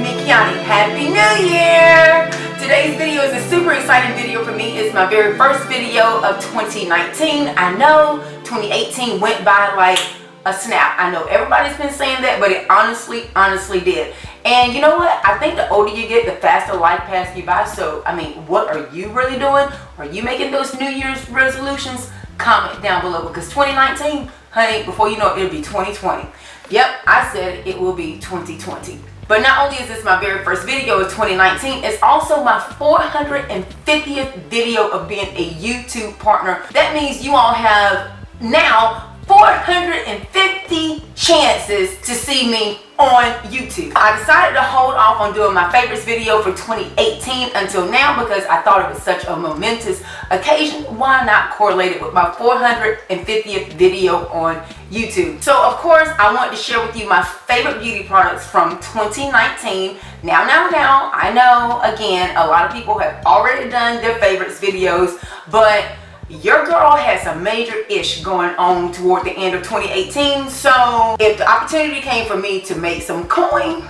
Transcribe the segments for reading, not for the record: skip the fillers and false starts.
MakeUPbyKiani. Happy New Year! Today's video is a super exciting video for me. It's my very first video of 2019. I know 2018 went by like a snap. I know everybody's been saying that, but it honestly did. And you know what? I think the older you get, the faster life passes you by. So, I mean, what are you really doing? Are you making those New Year's resolutions? Comment down below, because 2019, honey, before you know it, it'll be 2020. Yep, I said it will be 2020. But not only is this my very first video of 2019, it's also my 450th video of being a YouTube partner. That means you all have now 450 chances to see me on YouTube. I decided to hold off on doing my favorites video for 2018 until now because I thought it was such a momentous occasion. Why not correlate it with my 450th video on YouTube? So of course I wanted to share with you my favorite beauty products from 2019. Now, I know again a lot of people have already done their favorites videos, but your girl has a major ish going on toward the end of 2018. So if the opportunity came for me to make some coin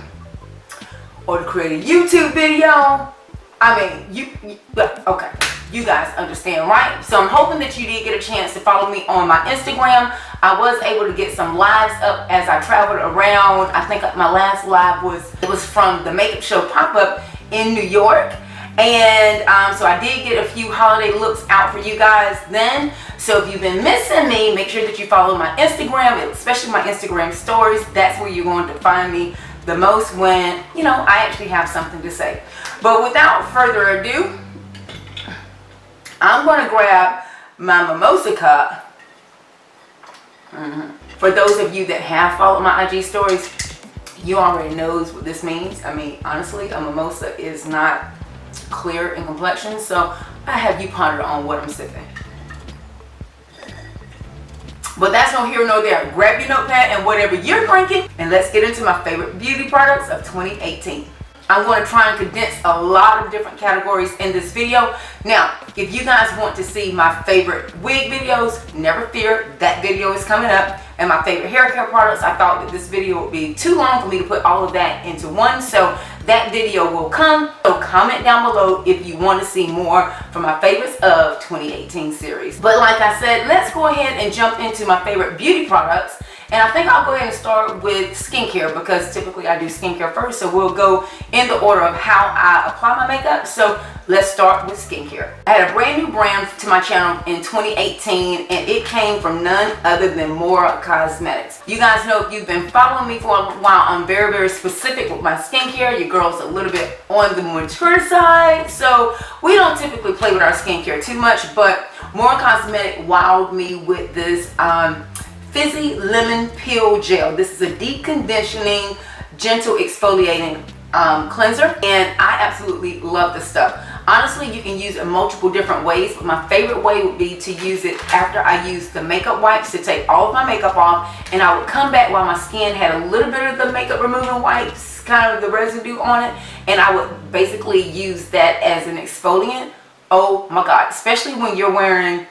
or to create a YouTube video, I mean, okay, you guys understand, right? So I'm hoping that you did get a chance to follow me on my Instagram. I was able to get some lives up as I traveled around. I think my last live was from the makeup show pop-up in New York. And so I did get a few holiday looks out for you guys then. So if you've been missing me, make sure that you follow my Instagram, especially my Instagram stories. That's where you're going to find me the most when, you know, I actually have something to say. But without further ado, I'm going to grab my mimosa cup. For those of you that have followed my IG stories, you already knows what this means. I mean, honestly, a mimosa is not clear in complexion, so I have you ponder on what I'm sipping. But that's no here nor there. Grab your notepad and whatever you're drinking, and let's get into my favorite beauty products of 2018. I'm going to try and condense a lot of different categories in this video. Now, if you guys want to see my favorite wig videos, never fear, that video is coming up. And my favorite hair care products, I thought that this video would be too long for me to put all of that into one, so that video will come. So comment down below if you want to see more from my favorites of 2018 series. But like I said, let's go ahead and jump into my favorite beauty products. And I think I'll go ahead and start with skincare because typically I do skincare first. So we'll go in the order of how I apply my makeup. So let's start with skincare. I had a brand new brand to my channel in 2018 and it came from none other than More Cosmetics. You guys know if you've been following me for a while, I'm very specific with my skincare. Your girl's a little bit on the mature side. So we don't typically play with our skincare too much, but More Cosmetics wowed me with this Fizzy Lemon Peel Gel. This is a deep conditioning, gentle exfoliating cleanser, and I absolutely love this stuff. Honestly, you can use it multiple different ways, but my favorite way would be to use it after I use the makeup wipes to take all of my makeup off, and I would come back while my skin had a little bit of the makeup removing wipes, kind of the residue on it, and I would basically use that as an exfoliant. Oh my god, especially when you're wearing,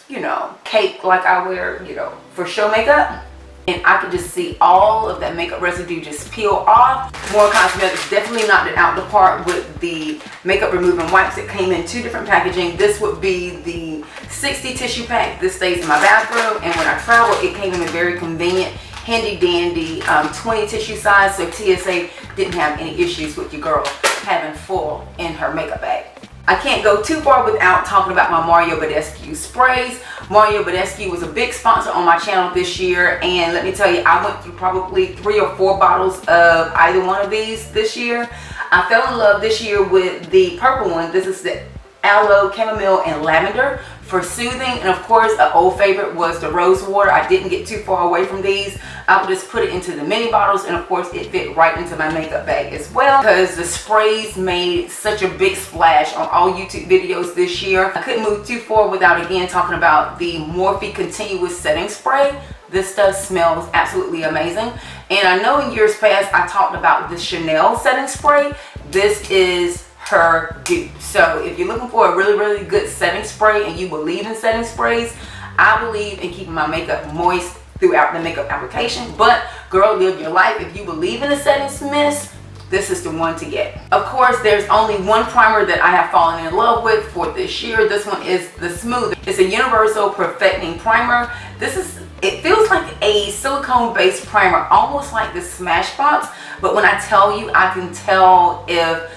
you know, cake like I wear, you know, for show makeup, and I could just see all of that makeup residue just peel off. More Cosmetics definitely knocked it out the park with the makeup removing wipes. It came in two different packaging. This would be the 60 tissue pack. This stays in my bathroom, and when I travel, it came in a very convenient, handy dandy 20 tissue size, so TSA didn't have any issues with your girl having full in her makeup bag. I can't go too far without talking about my Mario Badescu sprays. Mario Badescu was a big sponsor on my channel this year, and let me tell you, I went through probably 3 or 4 bottles of either one of these this year. I fell in love this year with the purple one. This is the aloe, chamomile, and lavender for soothing, and of course an old favorite was the rose water. I didn't get too far away from these. I would just put it into the mini bottles, and of course it fit right into my makeup bag as well, because the sprays made such a big splash on all YouTube videos this year. I couldn't move too far without again talking about the Morphe Continuous Setting Spray. This stuff smells absolutely amazing, and I know in years past I talked about the Chanel setting spray. This is her dupe. So if you're looking for a really good setting spray and you believe in setting sprays, I believe in keeping my makeup moist throughout the makeup application. But girl, live your life. If you believe in a setting mist, this is the one to get. Of course, there's only one primer that I have fallen in love with for this year. This one is the Smooth. It's a universal perfecting primer. It feels like a silicone based primer, almost like the Smashbox, but when I tell you, I can tell if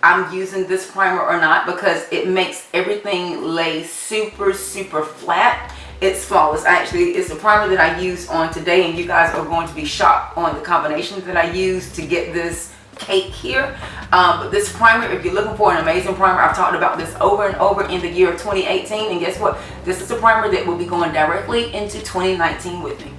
I'm using this primer or not, because it makes everything lay super flat. It's flawless. Actually, it's the primer that I used on today, and you guys are going to be shocked on the combinations that I used to get this cake here. But this primer, if you're looking for an amazing primer, I've talked about this over and over in the year of 2018, and guess what? This is a primer that will be going directly into 2019 with me.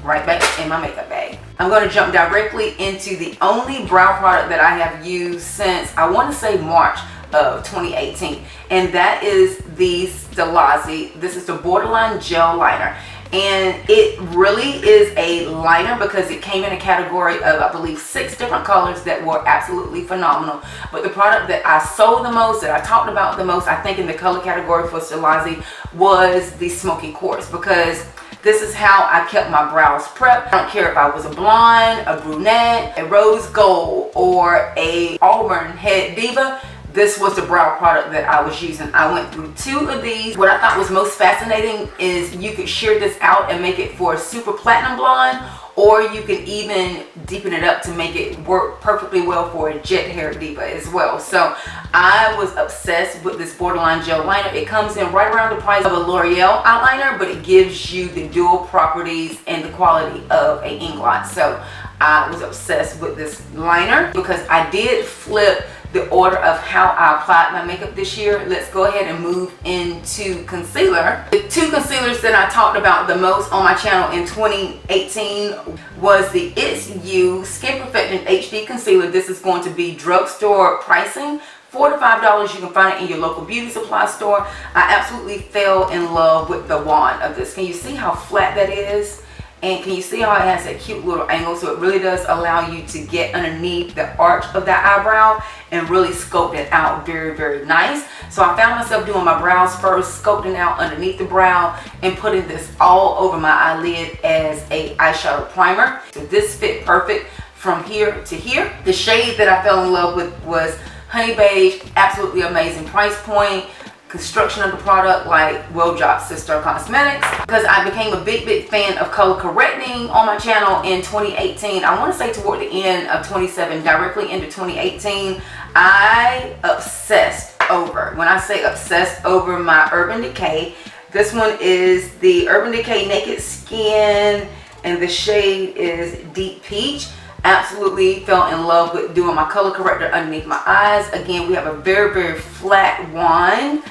Right back in my makeup bag. I'm going to jump directly into the only brow product that I have used since, I want to say, March of 2018, and that is the Stilazzi. This is the Borderline Gel Liner, and it really is a liner because it came in a category of, I believe, 6 different colors that were absolutely phenomenal. But the product that I sold the most, that I talked about the most, I think in the color category for Stilazzi, was the Smoky Quartz, because this is how I kept my brows prepped. I don't care if I was a blonde, a brunette, a rose gold, or a auburn head diva. This was the brow product that I was using. I went through 2 of these. What I thought was most fascinating is you could shear this out and make it for a super platinum blonde, or you could even deepen it up to make it work perfectly well for a jet hair diva as well. So I was obsessed with this Borderline Gel Liner. It comes in right around the price of a L'Oreal eyeliner, but it gives you the dual properties and the quality of a Inglot. So I was obsessed with this liner because I did flip the order of how I applied my makeup this year. Let's go ahead and move into concealer. The 2 concealers that I talked about the most on my channel in 2018 was the It's You Skin Perfecting HD Concealer. This is going to be drugstore pricing. $4 to $5. You can find it in your local beauty supply store. I absolutely fell in love with the wand of this. Can you see how flat that is? And can you see how it has that cute little angle? So it really does allow you to get underneath the arch of that eyebrow and really sculpt it out very nice. So I found myself doing my brows first, sculpting out underneath the brow, and putting this all over my eyelid as a eyeshadow primer. So this fit perfect from here to here. The shade that I fell in love with was Honey Beige. Absolutely amazing price point. Construction of the product like well job, Sister Cosmetics, because I became a big fan of color correcting on my channel in 2018. I want to say toward the end of 2017, directly into 2018, I obsessed over, when I say obsessed over, my Urban Decay. This one is the Urban Decay Naked Skin, and the shade is Deep Peach. Absolutely fell in love with doing my color corrector underneath my eyes. Again, we have a very flat wand,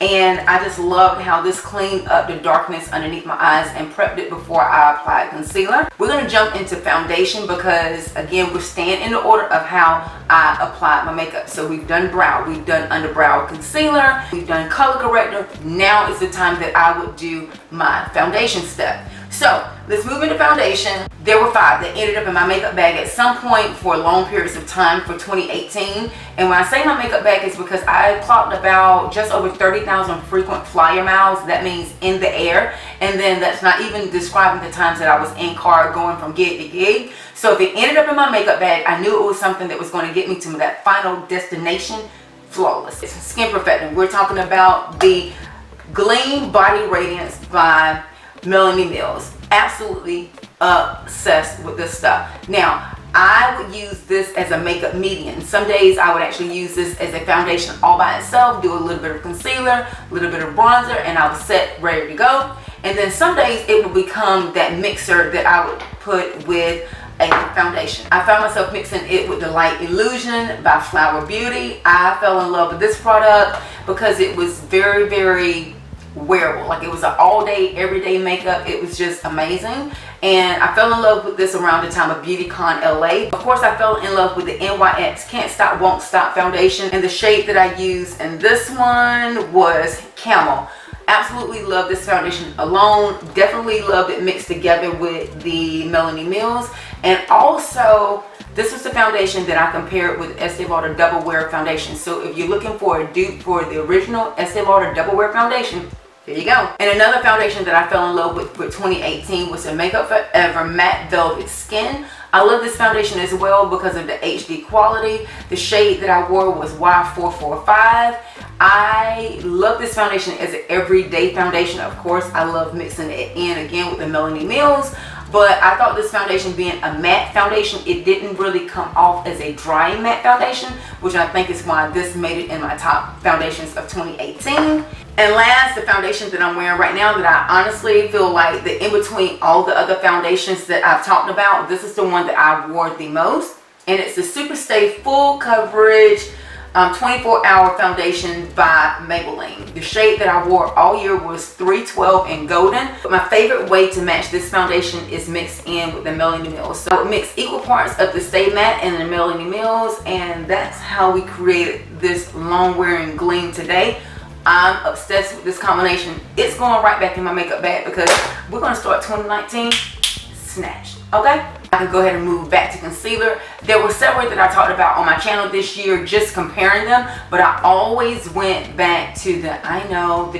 and I just loved how this cleaned up the darkness underneath my eyes and prepped it before I applied concealer. We're going to jump into foundation because, again, we're staying in the order of how I applied my makeup. So we've done brow, we've done underbrow concealer, we've done color corrector. Now is the time that I would do my foundation step. So let's move into foundation. There were 5 that ended up in my makeup bag at some point for long periods of time for 2018. And when I say my makeup bag, it's because I clocked about just over 30,000 frequent flyer miles. That means in the air. And then that's not even describing the times that I was in car going from gig to gig. So if it ended up in my makeup bag, I knew it was something that was going to get me to that final destination flawless. It's skin perfecting. We're talking about the Gleam Body Radiance by Melanie Mills. Absolutely obsessed with this stuff. Now, I would use this as a makeup medium. Some days I would actually use this as a foundation all by itself, do a little bit of concealer, a little bit of bronzer, and I was set, ready to go. And then some days it would become that mixer that I would put with a foundation. I found myself mixing it with the Light Illusion by Flower Beauty. I fell in love with this product because it was very wearable. Like, it was an all-day, everyday makeup. It was just amazing. And I fell in love with this around the time of BeautyCon LA. Of course, I fell in love with the NYX Can't Stop Won't Stop foundation, and the shade that I used in this one was Camel. Absolutely love this foundation alone. Definitely loved it mixed together with the Melanie Mills. And also, this was the foundation that I compared with Estee Lauder Double Wear foundation. So if you're looking for a dupe for the original Estee Lauder Double Wear foundation, there you go. And another foundation that I fell in love with for 2018 was the Makeup Forever Matte Velvet Skin I love this foundation as well because of the HD quality. The shade that I wore was Y445. I love this foundation as an everyday foundation. Of course, I love mixing it in again with the Melanie Mills. But I thought this foundation being a matte foundation, it didn't really come off as a drying matte foundation, which I think is why this made it in my top foundations of 2018. And last, the foundation that I'm wearing right now that I honestly feel like that in between all the other foundations that I've talked about, this is the one that I wore the most. And it's the Super Stay Full Coverage 24-hour foundation by Maybelline. The shade that I wore all year was 312 in golden. But my favorite way to match this foundation is mixed in with the Melanie Mills. So I mix equal parts of the Stay Matte and the Melanie Mills, and that's how we created this long wearing gleam today. I'm obsessed with this combination. It's going right back in my makeup bag because we're going to start 2019 snatched, okay? I can go ahead and move back to concealer. There were several that I talked about on my channel this year, just comparing them, but I always went back to the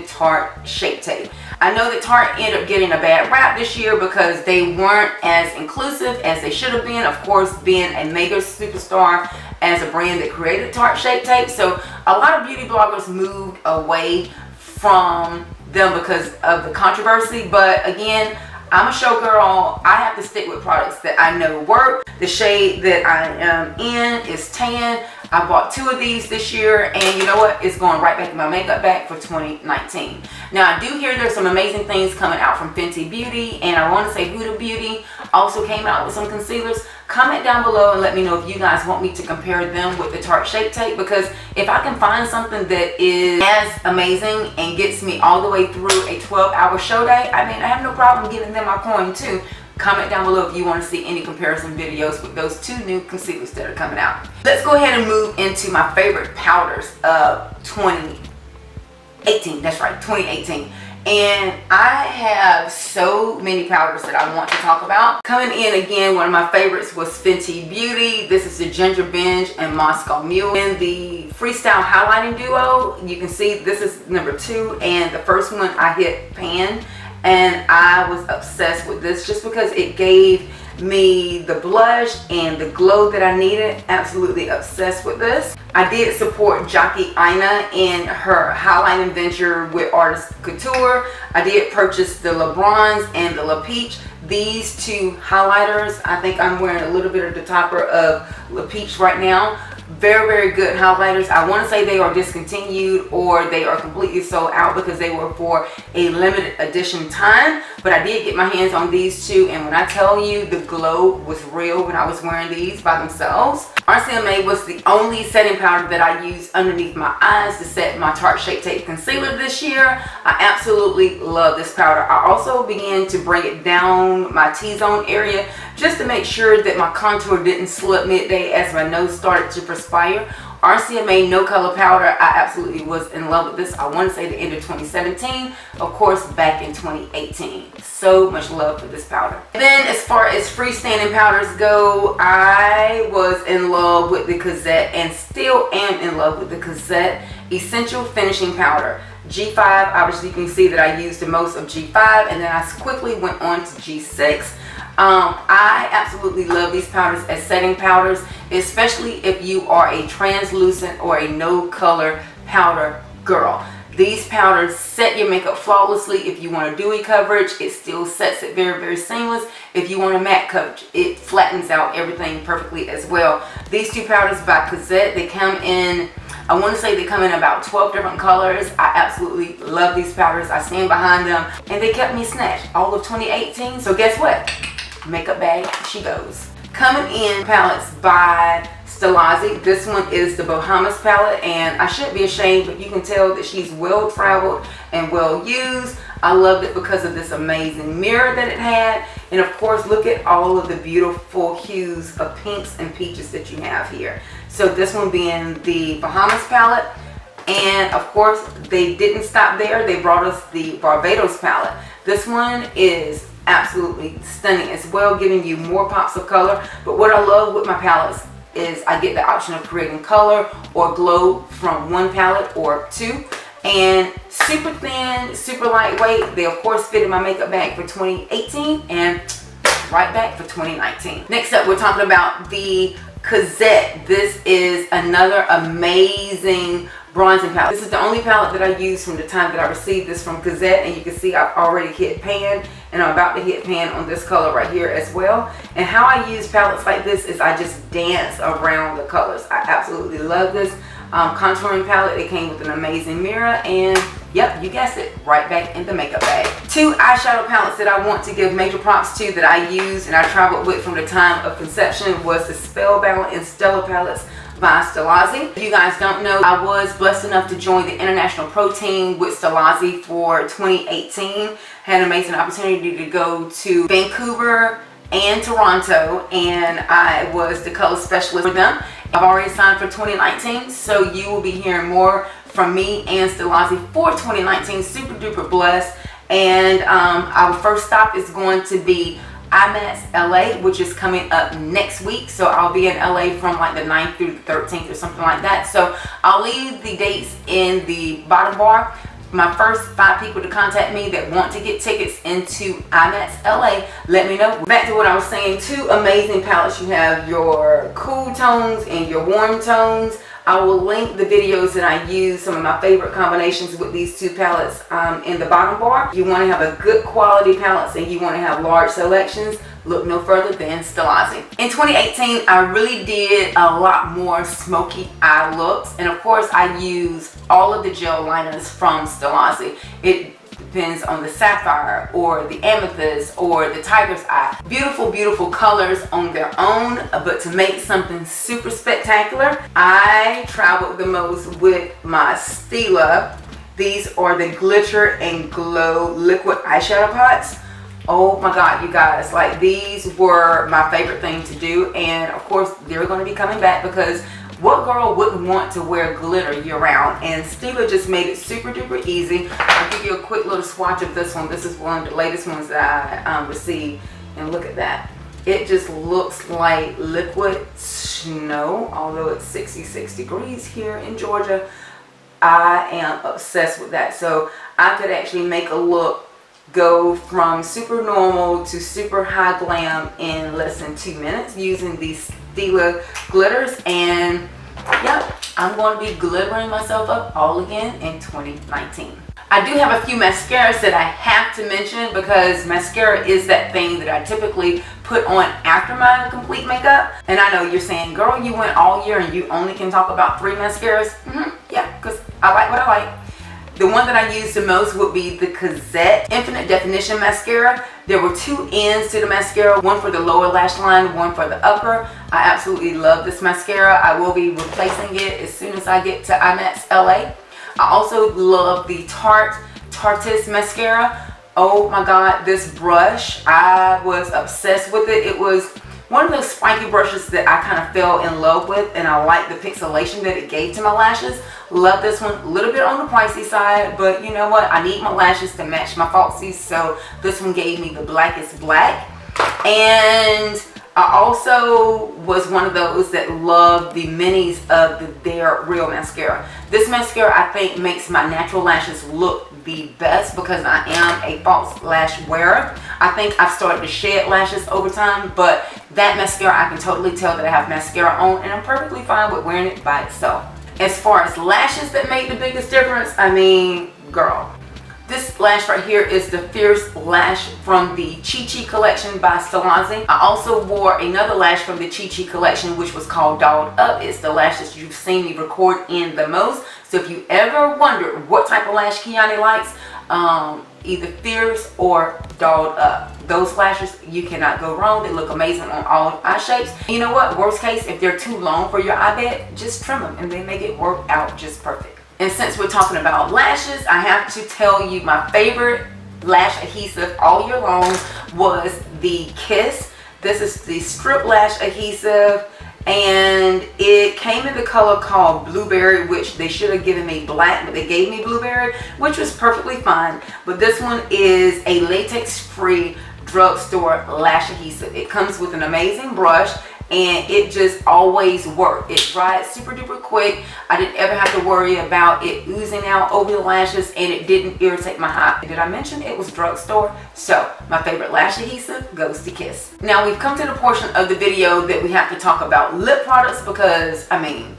Tarte Shape Tape. I know that Tarte ended up getting a bad rap this year because they weren't as inclusive as they should have been. Of course, being a mega superstar as a brand that created Tarte Shape Tape. So a lot of beauty bloggers moved away from them because of the controversy. But again, I'm a showgirl. I have to stick with products that I know work. The shade that I am in is tan. I bought 2 of these this year, and you know what? It's going right back in my makeup bag for 2019. Now, I do hear there's some amazing things coming out from Fenty Beauty, and I want to say Huda Beauty also came out with some concealers. Comment down below and let me know if you guys want me to compare them with the Tarte Shape Tape, because if I can find something that is as amazing and gets me all the way through a 12-hour show day, I mean, I have no problem giving them my coin too. Comment down below if you want to see any comparison videos with those 2 new concealers that are coming out. Let's go ahead and move into my favorite powders of 2018. That's right, 2018. And I have so many powders that I want to talk about. Coming in again, one of my favorites was Fenty Beauty. This is the Ginger Binge and Moscow Mule. In the Freestyle Highlighting Duo, you can see this is number 2, and the first one I hit Pan. And I was obsessed with this just because it gave me the blush and the glow that I needed. Absolutely obsessed with this. I did support Jockey Aina in her highlighting venture with Artist Couture. I did purchase the LeBrons and the La Peach. These 2 highlighters, I think I'm wearing a little bit of the topper of La Peach right now. Very, very good highlighters. I want to say they are discontinued or they are completely sold out because they were for a limited edition time. But I did get my hands on these 2, and when I tell you the glow was real when I was wearing these by themselves. RCMA was the only setting powder that I used underneath my eyes to set my Tarte Shape Tape concealer this year. I absolutely love this powder. I also began to bring it down my T-zone area just to make sure that my contour didn't slip midday as my nose started to perspire. RCMA No Color Powder, I absolutely was in love with this. I want to say the end of 2017, of course back in 2018. So much love for this powder. And then as far as freestanding powders go, I was in love with the Cosette and still am in love with the Cosette Essential Finishing Powder. G5, obviously you can see that I used the most of G5, and then I quickly went on to G6. I absolutely love these powders as setting powders, especially if you are a translucent or a no color powder girl. These powders set your makeup flawlessly. If you want a dewy coverage, it still sets it very, very seamless. If you want a matte coverage, it flattens out everything perfectly as well. These 2 powders by Cosette, they come in, I want to say they come in about 12 different colors. I absolutely love these powders. I stand behind them, and they kept me snatched all of 2018. So guess what? Makeup bag she goes. Coming in palettes by Stilazzi. This one is the Bahamas palette, and I shouldn't be ashamed, but you can tell that she's well traveled and well used. I loved it because of this amazing mirror that it had, and of course look at all of the beautiful hues of pinks and peaches that you have here. So this one being the Bahamas palette, and of course they didn't stop there. They brought us the Barbados palette. This one is absolutely stunning as well, giving you more pops of color. But what I love with my palettes is I get the option of creating color or glow from one palette or 2, and super thin, super lightweight. They of course fit in my makeup bag for 2018, and right back for 2019. Next up, we're talking about the Cassette. This is another amazing bronzing palette. This is the only palette that I used from the time that I received this from Cassette, and you can see I've already hit pan, and I'm about to hit pan on this color right here as well. And how I use palettes like this is I just dance around the colors. I absolutely love this contouring palette. It came with an amazing mirror, and yep, you guessed it, right back in the makeup bag. Two eyeshadow palettes that I want to give major props to that I used and I traveled with from the time of conception was the Spellbound and Stella palettes by Stellazzi. If you guys don't know, I was blessed enough to join the International Pro Team with Stellazzi for 2018. Had an amazing opportunity to go to Vancouver and Toronto, and I was the color specialist for them. I've already signed for 2019, so you will be hearing more from me and Stellazzi for 2019. Super duper blessed. And our first stop is going to be IMATS LA, which is coming up next week. So I'll be in LA from like the 9th through the 13th or something like that. So I'll leave the dates in the bottom bar. My first 5 people to contact me that want to get tickets into IMATS LA, let me know. Back to what I was saying, 2 amazing palettes. You have your cool tones and your warm tones. I will link the videos that I use, some of my favorite combinations with these 2 palettes in the bottom bar. If you want to have a good quality palettes and you want to have large selections, look no further than Stellazzi. In 2018, I really did a lot more smoky eye looks, and of course I use all of the gel liners from Stellazzi. It depends on the sapphire or the amethyst or the tiger's eye. Beautiful, beautiful colors on their own, but to make something super spectacular, I traveled the most with my Stila. These are the Glitter and Glow liquid eyeshadow pots. Oh my god, you guys, like these were my favorite thing to do, and of course they're going to be coming back because what girl wouldn't want to wear glitter year round? And Silva just made it super duper easy. I'll give you a quick little swatch of this one. This is one of the latest ones that I received, and look at that. It just looks like liquid snow, although it's 66 degrees here in Georgia. I am obsessed with that. So I could actually make a look go from super normal to super high glam in less than 2 minutes using these Stila glitters. And yep, I'm going to be glittering myself up all again in 2019. I do have a few mascaras that I have to mention because mascara is that thing that I typically put on after my complete makeup. And I know you're saying, girl, you went all year and you only can talk about 3 mascaras. Yeah, because I like what I like. The one that I use the most would be the Cassette Infinite Definition Mascara. There were 2 ends to the mascara, one for the lower lash line, one for the upper. I absolutely love this mascara. I will be replacing it as soon as I get to IMATS LA. I also love the Tarte's Mascara. Oh my god, this brush, I was obsessed with it. It was one of those spiky brushes that I kind of fell in love with, and I like the pixelation that it gave to my lashes. Love this one. A little bit on the pricey side, but you know what? I need my lashes to match my falsies, so this one gave me the blackest black. And I also was one of those that loved the minis of the They're Real mascara. This mascara, I think, makes my natural lashes look the best because I am a false lash wearer. I think I've started to shed lashes over time, but that mascara, I can totally tell that I have mascara on, and I'm perfectly fine with wearing it by itself. As far as lashes that made the biggest difference, I mean, girl, this lash right here is the Fierce Lash from the Chi Chi collection by Stellazzi. I also wore another lash from the Chi Chi collection, which was called Dolled Up. It's the lash that you've seen me record in the most. So if you ever wondered what type of lash Kiani likes, either Fierce or Dolled Up. Those lashes, you cannot go wrong. They look amazing on all eye shapes. You know what? Worst case, if they're too long for your eye bed, just trim them and they make it work out just perfect. And since we're talking about lashes, I have to tell you my favorite lash adhesive all year long was the Kiss. This is the strip lash adhesive, and it came in the color called Blueberry, which they should have given me black, but they gave me Blueberry, which was perfectly fine. But this one is a latex-free drugstore lash adhesive. It comes with an amazing brush, and it just always worked. It dried super duper quick. I didn't ever have to worry about it oozing out over the lashes, and it didn't irritate my eye. Did I mention it was drugstore? So my favorite lash adhesive goes to Kiss. Now we've come to the portion of the video that we have to talk about lip products, because I mean,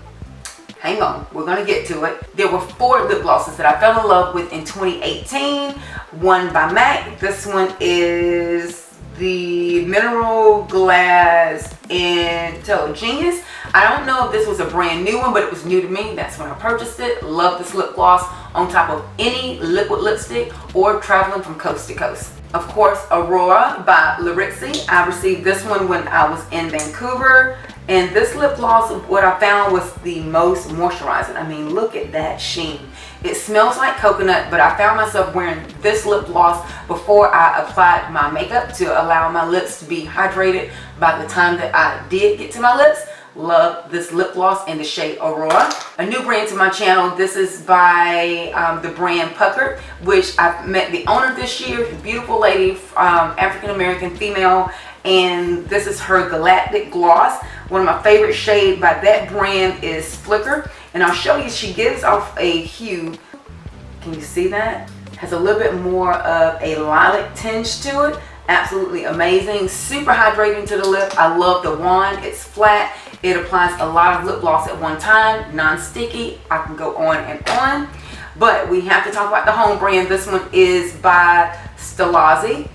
hang on, we're gonna get to it. There were 4 lip glosses that I fell in love with in 2018. One by MAC. This one is the Mineral Glass Intelligence. I don't know if this was a brand new one, but it was new to me. That's when I purchased it. Love this lip gloss on top of any liquid lipstick or traveling from coast to coast. Of course, Aurora by Laritzi. I received this one when I was in Vancouver. And this lip gloss, what I found was the most moisturizing. I mean, look at that sheen. It smells like coconut, but I found myself wearing this lip gloss before I applied my makeup to allow my lips to be hydrated by the time that I did get to my lips. Love this lip gloss in the shade Aurora. A new brand to my channel. This is by the brand Puckered, which I met the owner this year. Beautiful lady, African-American female, and this is her Galactic Gloss. One of my favorite shades by that brand is Flicker, and I'll show you. She gives off a hue. Can you see that? Has a little bit more of a lilac tinge to it. Absolutely amazing. Super hydrating to the lip. I love the wand. It's flat. It applies a lot of lip gloss at one time. Non-sticky. I can go on and on. But we have to talk about the home brand. This one is by Stelazzi,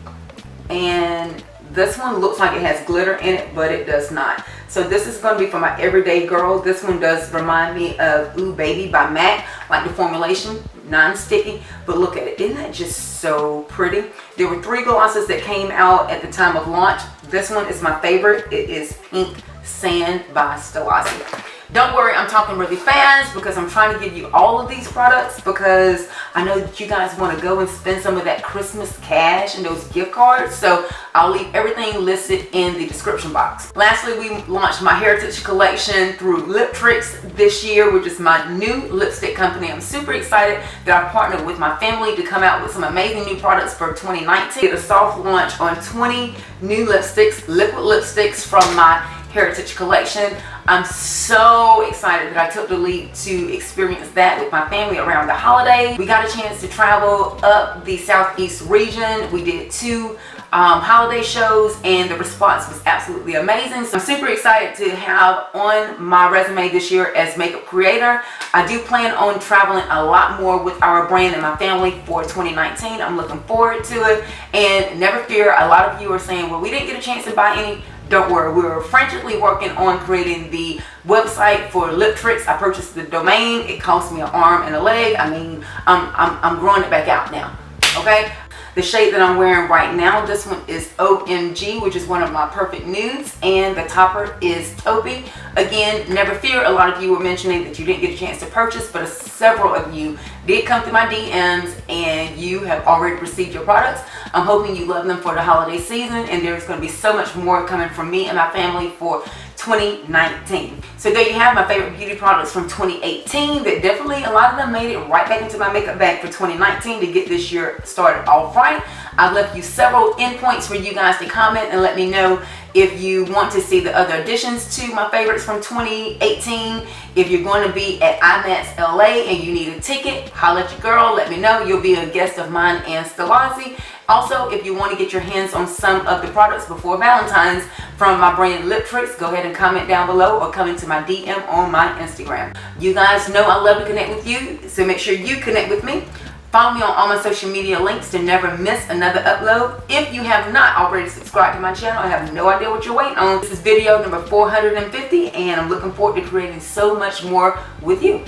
and this one looks like it has glitter in it, but it does not. So this is going to be for my everyday girl. This one does remind me of Ooh Baby by MAC, like the formulation, non-sticky. But look at it. Isn't that just so pretty? There were 3 glosses that came out at the time of launch. This one is my favorite. It is Pink Sand by Stelazzi. Don't worry, I'm talking really fast because I'm trying to give you all of these products, because I know that you guys want to go and spend some of that Christmas cash and those gift cards. So I'll leave everything listed in the description box. Lastly, we launched my Heritage collection through Lip Tricks this year, which is my new lipstick company. I'm super excited that I partnered with my family to come out with some amazing new products for 2019. Did a soft launch on 20 new lipsticks, liquid lipsticks from my Heritage collection. I'm so excited that I took the leap to experience that with my family around the holidays. We got a chance to travel up the Southeast region. We did 2 holiday shows, and the response was absolutely amazing. So I'm super excited to have on my resume this year as makeup creator. I do plan on traveling a lot more with our brand and my family for 2019. I'm looking forward to it, and never fear. A lot of you are saying, well, we didn't get a chance to buy any. Don't worry, we're frantically working on creating the website for Lip Tricks. I purchased the domain. It cost me an arm and a leg. I mean, I'm growing it back out now. Okay. The shade that I'm wearing right now, this one is OMG, which is one of my perfect nudes, and the topper is Taupey. Again, never fear. A lot of you were mentioning that you didn't get a chance to purchase, but several of you did come through my DMs and you have already received your products. I'm hoping you love them for the holiday season, and there's going to be so much more coming from me and my family for 2019. So there you have my favorite beauty products from 2018 that definitely, a lot of them made it right back into my makeup bag for 2019 to get this year started off right. I've left you several endpoints for you guys to comment and let me know if you want to see the other additions to my favorites from 2018. If you're going to be at IMAX LA and you need a ticket, holla at your girl, let me know. You'll be a guest of mine and Stelazzi. Also, if you want to get your hands on some of the products before Valentine's from my brand Lip Tricks, go ahead and comment down below or come into my DM on my Instagram. You guys know I love to connect with you, so make sure you connect with me. Follow me on all my social media links to never miss another upload. If you have not already subscribed to my channel, I have no idea what you're waiting on. This is video number 450, and I'm looking forward to creating so much more with you.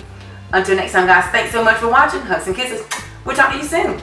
Until next time, guys, thanks so much for watching. Hugs and kisses. We'll talk to you soon.